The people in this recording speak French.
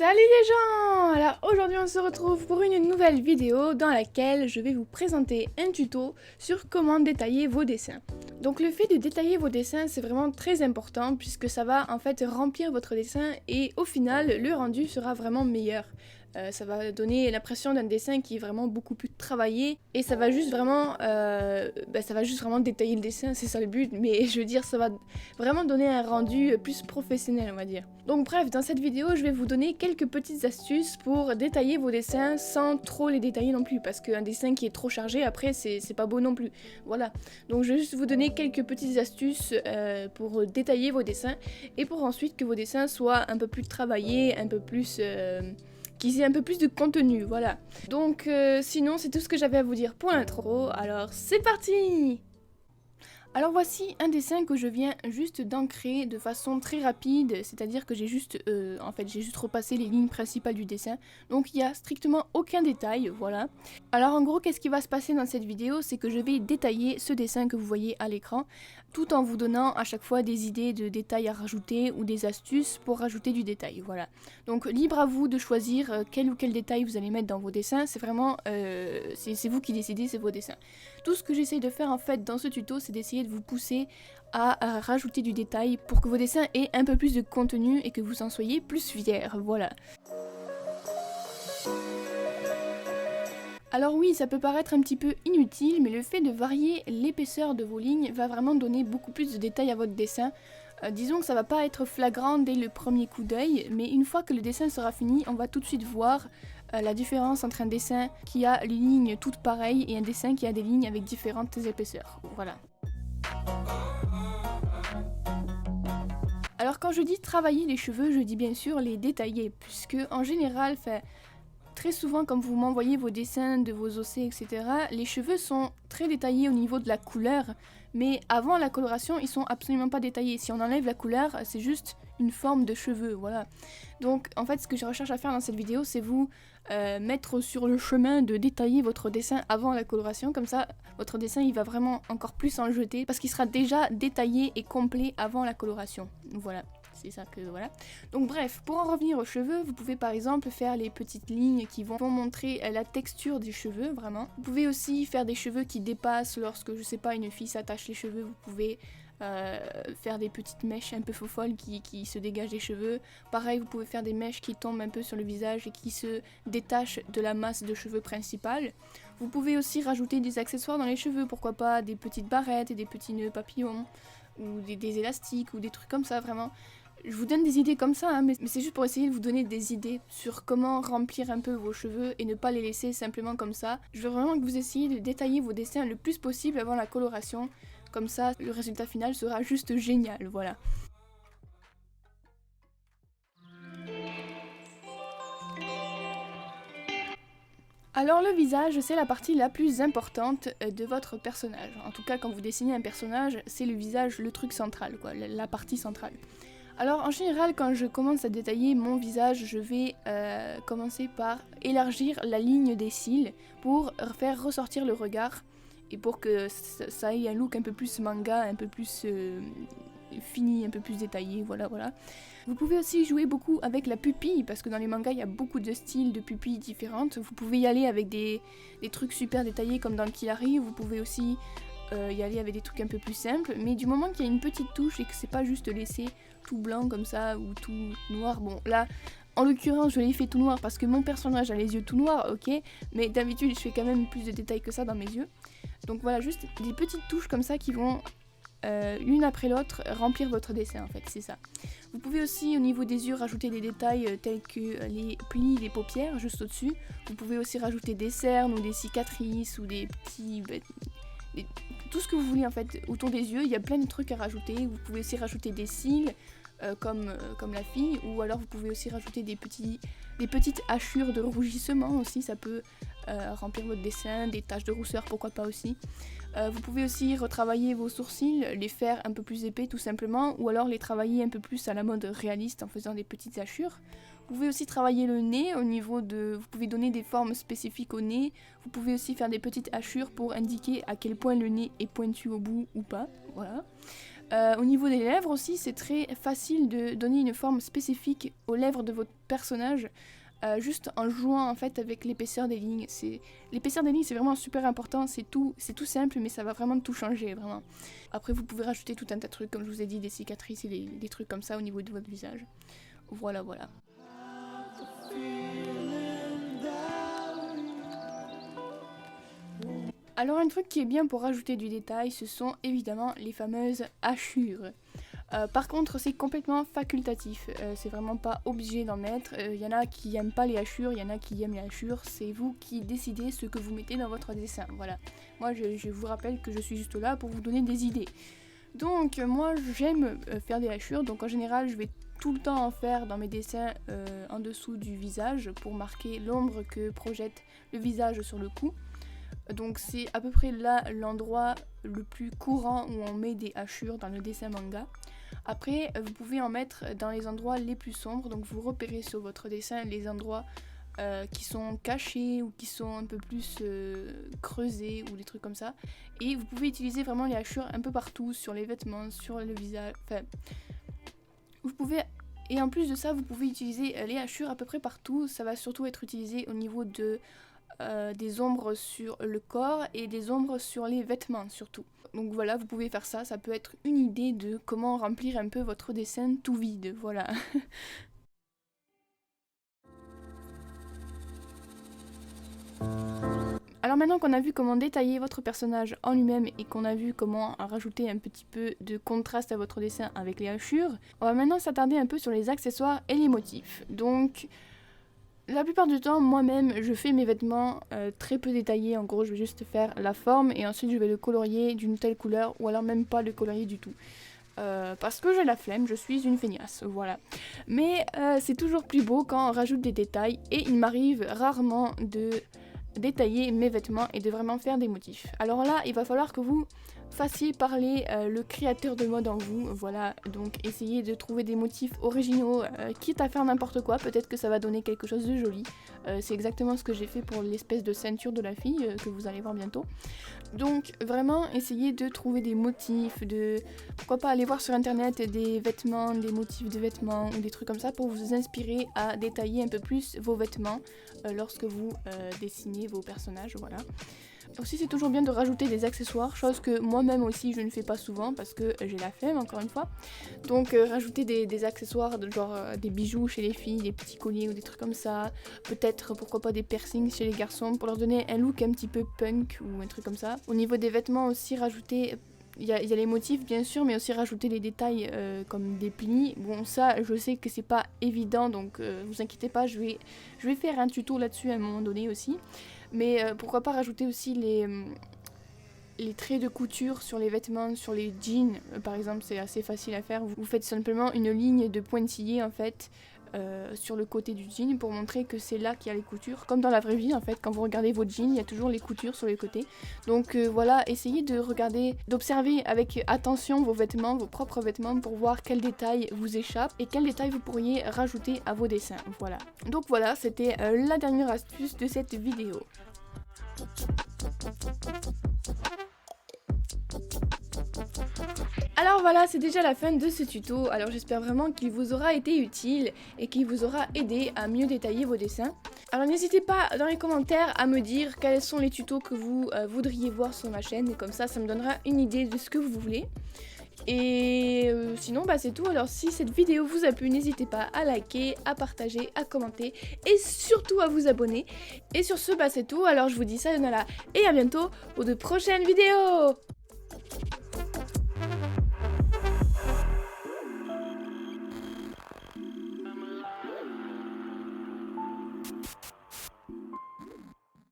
Salut les gens! Alors aujourd'hui on se retrouve pour une nouvelle vidéo dans laquelle je vais vous présenter un tuto sur comment détailler vos dessins. Donc le fait de détailler vos dessins c'est vraiment très important puisque ça va en fait remplir votre dessin et au final le rendu sera vraiment meilleur. Ça va donner l'impression d'un dessin qui est vraiment beaucoup plus travaillé et ça va juste vraiment détailler le dessin, c'est ça le but, mais je veux dire ça va vraiment donner un rendu plus professionnel on va dire. Donc bref, dans cette vidéo je vais vous donner quelques petites astuces pour détailler vos dessins sans trop les détailler non plus parce qu'un dessin qui est trop chargé après c'est pas beau non plus. Voilà, donc je vais juste vous donner quelques petites astuces pour détailler vos dessins et pour ensuite que vos dessins soient un peu plus travaillés, un peu plus... qu'ils aient un peu plus de contenu, voilà. Donc sinon c'est tout ce que j'avais à vous dire pour l'intro, alors c'est parti! Alors voici un dessin que je viens juste d'ancrer de façon très rapide, c'est-à-dire que j'ai juste repassé les lignes principales du dessin, donc il n'y a strictement aucun détail, voilà. Alors en gros, qu'est-ce qui va se passer dans cette vidéo, c'est que je vais détailler ce dessin que vous voyez à l'écran, tout en vous donnant à chaque fois des idées de détails à rajouter ou des astuces pour rajouter du détail, voilà. Donc libre à vous de choisir quel ou quel détail vous allez mettre dans vos dessins, c'est vraiment, c'est vous qui décidez, c'est vos dessins. Tout ce que j'essaye de faire en fait dans ce tuto, c'est d'essayer de vous pousser à rajouter du détail pour que vos dessins aient un peu plus de contenu et que vous en soyez plus fiers, voilà. Alors oui, ça peut paraître un petit peu inutile, mais le fait de varier l'épaisseur de vos lignes va vraiment donner beaucoup plus de détails à votre dessin. Disons que ça va pas être flagrant dès le premier coup d'œil, mais une fois que le dessin sera fini, on va tout de suite voir la différence entre un dessin qui a les lignes toutes pareilles et un dessin qui a des lignes avec différentes épaisseurs. Voilà. Alors quand je dis travailler les cheveux, je dis bien sûr les détailler, puisque en général, très souvent, quand vous m'envoyez vos dessins de vos ossets, etc., les cheveux sont très détaillés au niveau de la couleur, mais avant la coloration, ils sont absolument pas détaillés. Si on enlève la couleur, c'est juste une forme de cheveux, voilà. Donc, en fait, ce que je recherche à faire dans cette vidéo, c'est vous mettre sur le chemin de détailler votre dessin avant la coloration, comme ça, votre dessin, il va vraiment encore plus en jeter, parce qu'il sera déjà détaillé et complet avant la coloration, voilà. C'est ça que voilà. Donc bref, pour en revenir aux cheveux, vous pouvez par exemple faire les petites lignes qui vont montrer la texture des cheveux, vraiment. Vous pouvez aussi faire des cheveux qui dépassent lorsque, je sais pas, une fille s'attache les cheveux, vous pouvez faire des petites mèches un peu folles qui se dégagent des cheveux. Pareil, vous pouvez faire des mèches qui tombent un peu sur le visage et qui se détachent de la masse de cheveux principale. Vous pouvez aussi rajouter des accessoires dans les cheveux, pourquoi pas des petites barrettes et des petits nœuds papillons, ou des élastiques, ou des trucs comme ça, vraiment. Je vous donne des idées comme ça, hein, mais c'est juste pour essayer de vous donner des idées sur comment remplir un peu vos cheveux et ne pas les laisser simplement comme ça. Je veux vraiment que vous essayiez de détailler vos dessins le plus possible avant la coloration. Comme ça, le résultat final sera juste génial, voilà. Alors le visage, c'est la partie la plus importante de votre personnage. En tout cas, quand vous dessinez un personnage, c'est le visage, le truc central, quoi, la partie centrale. Alors en général, quand je commence à détailler mon visage, je vais commencer par élargir la ligne des cils pour faire ressortir le regard et pour que ça ait un look un peu plus manga, un peu plus fini, un peu plus détaillé, voilà. Vous pouvez aussi jouer beaucoup avec la pupille, parce que dans les mangas, il y a beaucoup de styles de pupilles différentes. Vous pouvez y aller avec des trucs super détaillés comme dans le Killary, vous pouvez aussi y aller avec des trucs un peu plus simples, mais du moment qu'il y a une petite touche et que c'est pas juste laissé tout blanc comme ça ou tout noir, bon là en l'occurrence je l'ai fait tout noir parce que mon personnage a les yeux tout noirs, ok, mais d'habitude je fais quand même plus de détails que ça dans mes yeux, donc voilà, juste des petites touches comme ça qui vont l'une après l'autre remplir votre dessin en fait, c'est ça. Vous pouvez aussi au niveau des yeux rajouter des détails tels que les plis des paupières juste au dessus. Vous pouvez aussi rajouter des cernes ou des cicatrices ou des petits... tout ce que vous voulez en fait autour des yeux, il y a plein de trucs à rajouter. Vous pouvez aussi rajouter des cils comme la fille, ou alors vous pouvez aussi rajouter des petites hachures de rougissement aussi, ça peut remplir votre dessin, des taches de rousseur pourquoi pas aussi. Vous pouvez aussi retravailler vos sourcils, les faire un peu plus épais tout simplement, ou alors les travailler un peu plus à la mode réaliste en faisant des petites hachures. Vous pouvez aussi travailler le nez au niveau de... Vous pouvez donner des formes spécifiques au nez. Vous pouvez aussi faire des petites hachures pour indiquer à quel point le nez est pointu au bout ou pas. Voilà. Au niveau des lèvres aussi, c'est très facile de donner une forme spécifique aux lèvres de votre personnage, juste en jouant en fait avec l'épaisseur des lignes. L'épaisseur des lignes, c'est vraiment super important, c'est tout simple, mais ça va vraiment tout changer, vraiment. Après, vous pouvez rajouter tout un tas de trucs, comme je vous ai dit, des cicatrices et des trucs comme ça au niveau de votre visage. Voilà. Alors un truc qui est bien pour rajouter du détail, ce sont évidemment les fameuses hachures. Par contre, c'est complètement facultatif, c'est vraiment pas obligé d'en mettre. Y en a qui aiment pas les hachures, il y en a qui aiment les hachures, c'est vous qui décidez ce que vous mettez dans votre dessin, voilà. Moi je vous rappelle que je suis juste là pour vous donner des idées. Donc moi j'aime faire des hachures, donc en général je vais tout le temps en faire dans mes dessins en dessous du visage pour marquer l'ombre que projette le visage sur le cou. Donc c'est à peu près là l'endroit le plus courant où on met des hachures dans le dessin manga. Après vous pouvez en mettre dans les endroits les plus sombres, donc vous repérez sur votre dessin les endroits qui sont cachés ou qui sont un peu plus creusés ou des trucs comme ça. Et vous pouvez utiliser vraiment les hachures un peu partout, sur les vêtements, sur le visage, enfin vous pouvez... Et en plus de ça, vous pouvez utiliser les hachures à peu près partout. Ça va surtout être utilisé au niveau de des ombres sur le corps et des ombres sur les vêtements surtout. Donc voilà, vous pouvez faire ça, ça peut être une idée de comment remplir un peu votre dessin tout vide, voilà. Alors maintenant qu'on a vu comment détailler votre personnage en lui-même et qu'on a vu comment rajouter un petit peu de contraste à votre dessin avec les hachures, on va maintenant s'attarder un peu sur les accessoires et les motifs. Donc la plupart du temps, moi-même, je fais mes vêtements très peu détaillés. En gros, je vais juste faire la forme et ensuite je vais le colorier d'une telle couleur ou alors même pas le colorier du tout. Parce que j'ai la flemme, je suis une feignasse, voilà. Mais c'est toujours plus beau quand on rajoute des détails et il m'arrive rarement de détailler mes vêtements et de vraiment faire des motifs. Alors là, il va falloir que vous fassiez parler le créateur de mode en vous, voilà, donc essayez de trouver des motifs originaux, quitte à faire n'importe quoi, peut-être que ça va donner quelque chose de joli. C'est exactement ce que j'ai fait pour l'espèce de ceinture de la fille que vous allez voir bientôt. Donc vraiment essayez de trouver des motifs, pourquoi pas aller voir sur internet des vêtements, des motifs de vêtements ou des trucs comme ça pour vous inspirer à détailler un peu plus vos vêtements lorsque vous dessinez vos personnages, voilà. Aussi c'est toujours bien de rajouter des accessoires, chose que moi-même aussi je ne fais pas souvent parce que j'ai la flemme encore une fois. Donc rajouter des accessoires de genre des bijoux chez les filles, des petits colliers ou des trucs comme ça. Peut-être pourquoi pas des piercings chez les garçons pour leur donner un look un petit peu punk ou un truc comme ça. Au niveau des vêtements aussi rajouter... Il y a les motifs bien sûr, mais aussi rajouter les détails comme des plis. Bon ça je sais que c'est pas évident donc vous inquiétez pas, je vais faire un tuto là-dessus à un moment donné aussi. Mais pourquoi pas rajouter aussi les traits de couture sur les vêtements, sur les jeans par exemple, c'est assez facile à faire. Vous faites simplement une ligne de pointillés en fait sur le côté du jean pour montrer que c'est là qu'il y a les coutures. Comme dans la vraie vie en fait, quand vous regardez vos jeans, il y a toujours les coutures sur les côtés. Donc voilà, essayez de regarder, d'observer avec attention vos vêtements, vos propres vêtements pour voir quels détails vous échappent et quels détails vous pourriez rajouter à vos dessins. Voilà. Donc voilà, c'était la dernière astuce de cette vidéo. Alors voilà, c'est déjà la fin de ce tuto, alors j'espère vraiment qu'il vous aura été utile et qu'il vous aura aidé à mieux détailler vos dessins. Alors n'hésitez pas dans les commentaires à me dire quels sont les tutos que vous voudriez voir sur ma chaîne, et comme ça me donnera une idée de ce que vous voulez. Et sinon c'est tout, alors si cette vidéo vous a plu, n'hésitez pas à liker, à partager, à commenter et surtout à vous abonner. Et sur ce c'est tout, alors je vous dis sayonara et à bientôt pour de prochaines vidéos.